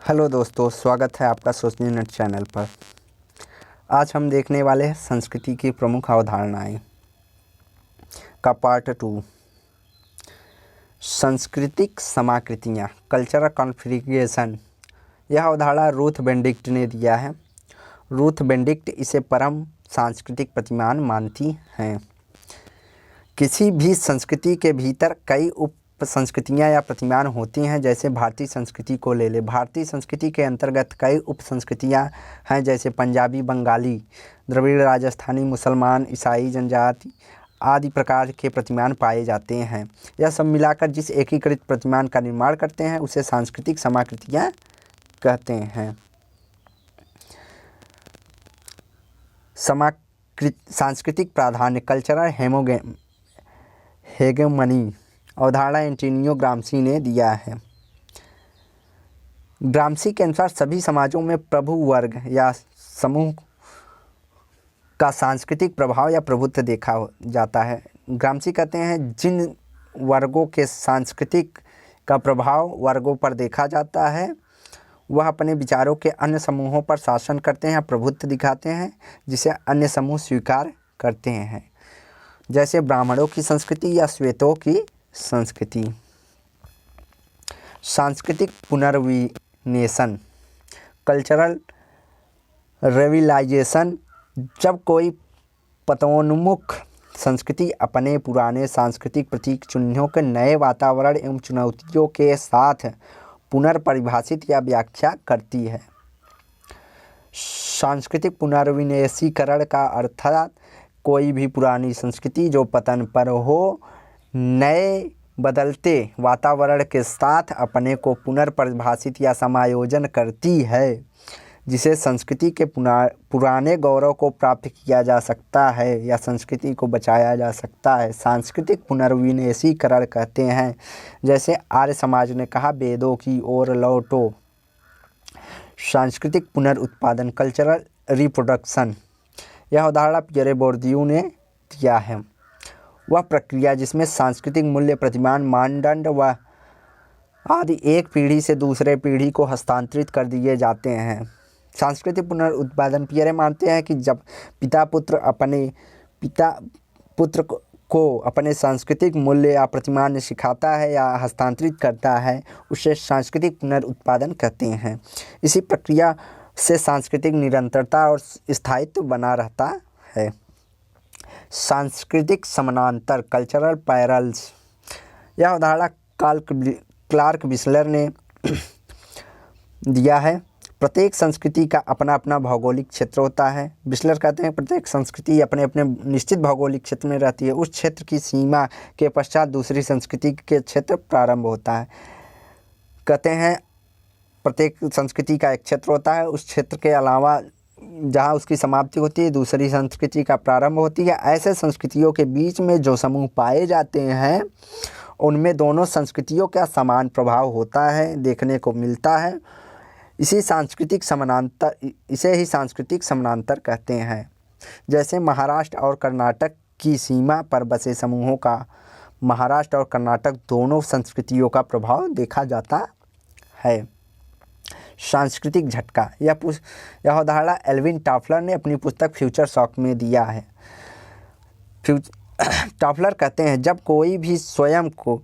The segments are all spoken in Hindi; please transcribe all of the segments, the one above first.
हेलो दोस्तों, स्वागत है आपका सोचने नेट चैनल पर। आज हम देखने वाले हैं संस्कृति की प्रमुख अवधारणाएं का पार्ट 2। सांस्कृतिक समाकृतियाँ, कल्चरल कॉन्फ़िगरेशन। यह अवधारणा रूथ बेनेडिक्ट ने दिया है। रूथ बेनेडिक्ट इसे परम सांस्कृतिक प्रतिमान मानती हैं। किसी भी संस्कृति के भीतर कई उप संस्कृतियाँ या प्रतिमान होती हैं। जैसे भारतीय संस्कृति को ले ले। भारतीय संस्कृति के अंतर्गत कई उप संस्कृतियाँ हैं, जैसे पंजाबी, बंगाली, द्रविड़, राजस्थानी, मुसलमान, ईसाई, जनजाति आदि प्रकार के प्रतिमान पाए जाते हैं। यह सब मिलाकर जिस एकीकृत प्रतिमान का निर्माण करते हैं उसे सांस्कृतिक समाकृतियाँ कहते हैं। सांस्कृतिक प्राधान्य, कल्चरल हेगेमनी अवधारणा एंटोनियो ग्राम्सी ने दिया है। ग्राम्सी के अनुसार सभी समाजों में प्रभु वर्ग या समूह का सांस्कृतिक प्रभाव या प्रभुत्व देखा जाता है। ग्राम्सी कहते हैं जिन वर्गों के सांस्कृतिक का प्रभाव वर्गों पर देखा जाता है वह अपने विचारों के अन्य समूहों पर शासन करते हैं, प्रभुत्व दिखाते हैं, जिसे अन्य समूह स्वीकार करते हैं, जैसे ब्राह्मणों की संस्कृति या श्वेतों की संस्कृति। सांस्कृतिक पुनर्विन्यासन, कल्चरल रिविलाइजेशन। जब कोई पतोन्मुख संस्कृति अपने पुराने सांस्कृतिक प्रतीक चिन्हों के नए वातावरण एवं चुनौतियों के साथ पुनर्परिभाषित या व्याख्या करती है। सांस्कृतिक पुनर्विन्यासीकरण का अर्थात कोई भी पुरानी संस्कृति जो पतन पर हो, नए बदलते वातावरण के साथ अपने को पुनर्परिभाषित या समायोजन करती है, जिसे संस्कृति के पुराने गौरव को प्राप्त किया जा सकता है या संस्कृति को बचाया जा सकता है। सांस्कृतिक पुनर्विन्यासीकरण कहते हैं। जैसे आर्य समाज ने कहा, वेदों की ओर लौटो। सांस्कृतिक पुनरुत्पादन, कल्चरल रिप्रोडक्शन। यह उदाहरण पियरे बोर्दियू ने दिया है। वह प्रक्रिया जिसमें सांस्कृतिक मूल्य, प्रतिमान, मानदंड व आदि एक पीढ़ी से दूसरे पीढ़ी को हस्तांतरित कर दिए जाते हैं। सांस्कृतिक पुनरुत्पादन, पियरे मानते हैं कि जब पिता पुत्र को अपने सांस्कृतिक मूल्य या प्रतिमान सिखाता है या हस्तांतरित करता है, उसे सांस्कृतिक पुनरुत्पादन कहते हैं। इसी प्रक्रिया से सांस्कृतिक निरंतरता और स्थायित्व बना रहता है। सांस्कृतिक समानांतर, कल्चरल पैरेलल्स। यह उदाहरण क्लार्क विस्लर ने दिया है। प्रत्येक संस्कृति का अपना अपना भौगोलिक क्षेत्र होता है। विस्लर कहते हैं प्रत्येक संस्कृति अपने अपने निश्चित भौगोलिक क्षेत्र में रहती है। उस क्षेत्र की सीमा के पश्चात दूसरी संस्कृति के क्षेत्र प्रारंभ होता है। कहते हैं प्रत्येक संस्कृति का एक क्षेत्र होता है, उस क्षेत्र के अलावा जहाँ उसकी समाप्ति होती है दूसरी संस्कृति का प्रारंभ होती है। ऐसे संस्कृतियों के बीच में जो समूह पाए जाते हैं उनमें दोनों संस्कृतियों का समान प्रभाव होता है, देखने को मिलता है। इसे ही सांस्कृतिक समानांतर कहते हैं। जैसे महाराष्ट्र और कर्नाटक की सीमा पर बसे समूहों का महाराष्ट्र और कर्नाटक दोनों संस्कृतियों का प्रभाव देखा जाता है। सांस्कृतिक झटका, यह उदाहरण एल्विन टॉफलर ने अपनी पुस्तक फ्यूचर शॉक में दिया है। टॉफलर कहते हैं जब कोई भी स्वयं को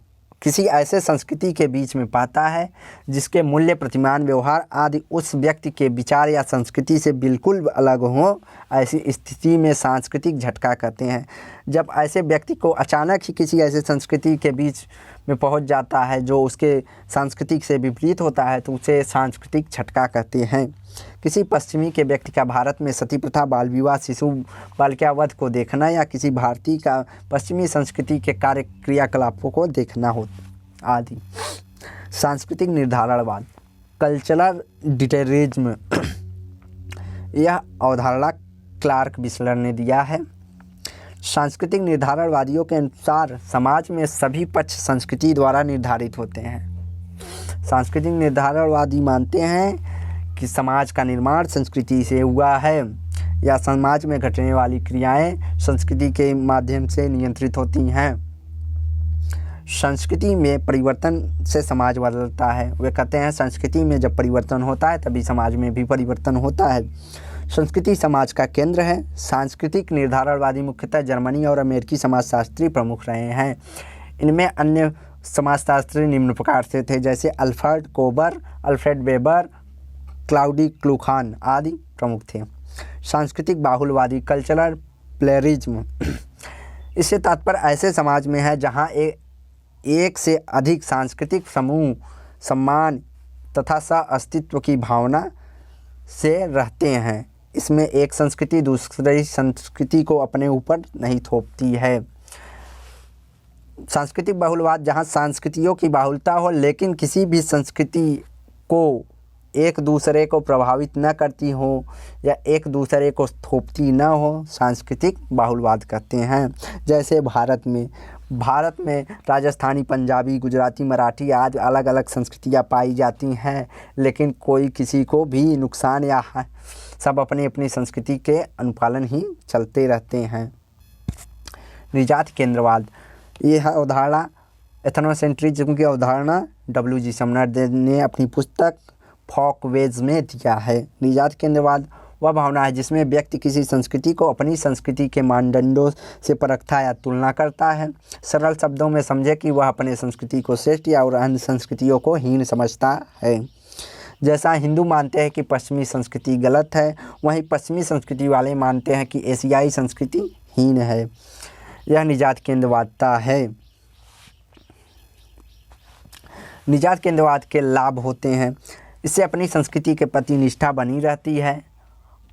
किसी ऐसे संस्कृति के बीच में पाता है जिसके मूल्य, प्रतिमान, व्यवहार आदि उस व्यक्ति के विचार या संस्कृति से बिल्कुल अलग हों, ऐसी स्थिति में सांस्कृतिक झटका कहते हैं। जब ऐसे व्यक्ति को अचानक ही किसी ऐसे संस्कृति के बीच में पहुंच जाता है जो उसके सांस्कृतिक से विपरीत होता है तो उसे सांस्कृतिक झटका कहते हैं। किसी पश्चिमी के व्यक्ति का भारत में सती प्रथा, बाल विवाह, शिशु बालिकावध को देखना या किसी भारतीय का पश्चिमी संस्कृति के कार्य क्रियाकलापों को देखना हो आदि। सांस्कृतिक निर्धारणवाद, कल्चरल डिटरमिनिज्म। यह अवधारणा क्लार्क विस्लर ने दिया है। सांस्कृतिक निर्धारणवादियों के अनुसार समाज में सभी पक्ष संस्कृति द्वारा निर्धारित होते हैं। सांस्कृतिक निर्धारणवादी मानते हैं कि समाज का निर्माण संस्कृति से हुआ है या समाज में घटने वाली क्रियाएं संस्कृति के माध्यम से नियंत्रित होती हैं। संस्कृति में परिवर्तन से समाज बदलता है। वे कहते हैं संस्कृति में जब परिवर्तन होता है तभी समाज में भी परिवर्तन होता है। संस्कृति समाज का केंद्र है। सांस्कृतिक निर्धारणवादी मुख्यतः जर्मनी और अमेरिकी समाजशास्त्री प्रमुख रहे हैं। इनमें अन्य समाजशास्त्री निम्न प्रकार से थे, जैसे अल्फ्रेड कोबर, अल्फ्रेड वेबर, क्लाउडी क्लूखान आदि प्रमुख थे। सांस्कृतिक बाहुल्यवादी कल्चरल प्लेरिज्म, इससे तात्पर्य ऐसे समाज में है जहाँ एक से अधिक सांस्कृतिक समूह सम्मान तथा सह-अस्तित्व की भावना से रहते हैं। इसमें एक संस्कृति दूसरी संस्कृति को अपने ऊपर नहीं थोपती है। सांस्कृतिक बहुलवाद, जहाँ संस्कृतियों की बाहुलता हो लेकिन किसी भी संस्कृति को एक दूसरे को प्रभावित न करती हो या एक दूसरे को थोपती न हो, सांस्कृतिक बाहुलवाद कहते हैं। जैसे भारत में राजस्थानी, पंजाबी, गुजराती, मराठी आदि अलग अलग संस्कृतियाँ पाई जाती हैं, लेकिन कोई किसी को भी नुकसान या सब अपनी अपनी संस्कृति के अनुपालन ही चलते रहते हैं। निजात केंद्रवाद, यह अवधारणा एथनोसेंट्रिज्म की अवधारणा W.G. समनर ने अपनी पुस्तक फॉकवेज में दिया है। निजात केंद्रवाद वह भावना है जिसमें व्यक्ति किसी संस्कृति को अपनी संस्कृति के मानदंडों से परखता या तुलना करता है। सरल शब्दों में समझे कि वह अपने संस्कृति को श्रेष्ठ या और अन्य संस्कृतियों को हीन समझता है। जैसा हिंदू मानते हैं कि पश्चिमी संस्कृति गलत है, वहीं पश्चिमी संस्कृति वाले मानते हैं कि एशियाई संस्कृति हीन है। यह निजात केंद्रवादता है। निजात केंद्रवाद के लाभ होते हैं, इससे अपनी संस्कृति के प्रति निष्ठा बनी रहती है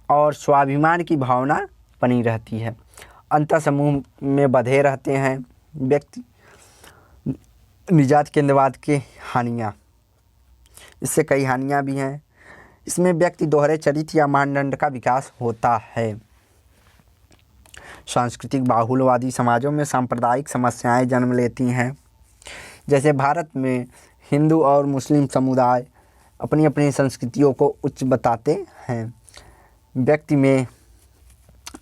और स्वाभिमान की भावना बनी रहती है। अंतर समूह में बंधे रहते हैं व्यक्ति। निजात केंद्रवाद के हानियाँ, इससे कई हानियाँ भी हैं। इसमें व्यक्ति दोहरे चरित्र या मानदंड का विकास होता है। सांस्कृतिक बाहुल्यवादी समाजों में सांप्रदायिक समस्याएं जन्म लेती हैं। जैसे भारत में हिंदू और मुस्लिम समुदाय अपनी अपनी संस्कृतियों को उच्च बताते हैं। व्यक्ति में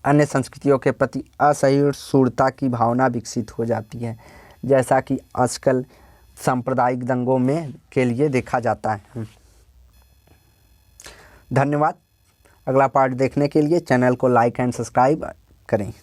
अन्य संस्कृतियों के प्रति असहिष्णुता की भावना विकसित हो जाती है, जैसा कि आजकल सांप्रदायिक दंगों में के लिए देखा जाता है। धन्यवाद। अगला पार्ट देखने के लिए चैनल को लाइक एंड सब्सक्राइब करें।